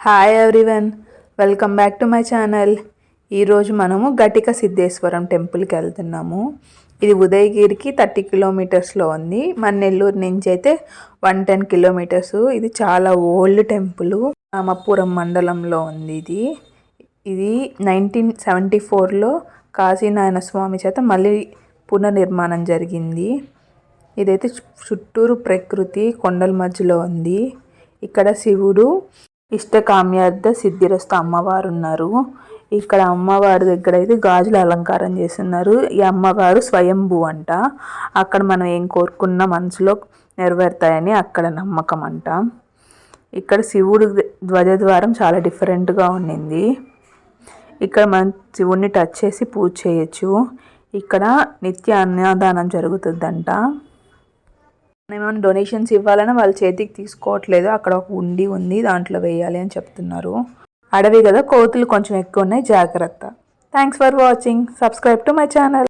Hi everyone, welcome back to my channel. ఈరోజు మనము ఘటిక సిద్ధేశ్వరం టెంపుల్కి వెళ్తున్నాము. ఇది ఉదయగిరికి 30 కిలోమీటర్స్లో ఉంది. మన నెల్లూరు నుంచి అయితే 110 కిలోమీటర్స్. ఇది చాలా ఓల్డ్ టెంపుల్, రామపురం మండలంలో ఉంది. ఇది 1974లో కాశీనారాయణ స్వామి చేత మళ్ళీ పునర్నిర్మాణం జరిగింది. ఇదైతే చుట్టూరు ప్రకృతి, కొండల మధ్యలో ఉంది. ఇక్కడ శివుడు, ఇష్టకామ్యార్థ సిద్ధిరస్తు అమ్మవారు ఉన్నారు. ఇక్కడ అమ్మవారి దగ్గర అయితే గాజుల అలంకారం చేస్తున్నారు. ఈ అమ్మవారు స్వయంభూ అంట. అక్కడ మనం ఏం కోరుకున్న మనసులో నెరవేరుతాయని అక్కడ నమ్మకం అంట. ఇక్కడ శివుడు ధ్వజద్వారం చాలా డిఫరెంట్గా ఉండింది. ఇక్కడ మనం శివుడిని టచ్ చేసి పూజ చేయొచ్చు. ఇక్కడ నిత్య అన్నదానం జరుగుతుందంట. ఏమైనా డొనేషన్స్ ఇవ్వాలన్నా వాళ్ళ చేతికి తీసుకోవట్లేదు. అక్కడ ఒక ఉండి ఉంది, దాంట్లో వేయాలి అని చెప్తున్నారు. అడవి కదా, కోతులు కొంచెం ఎక్కువ ఉన్నాయి, జాగ్రత్త. Thanks for watching. Subscribe to my channel.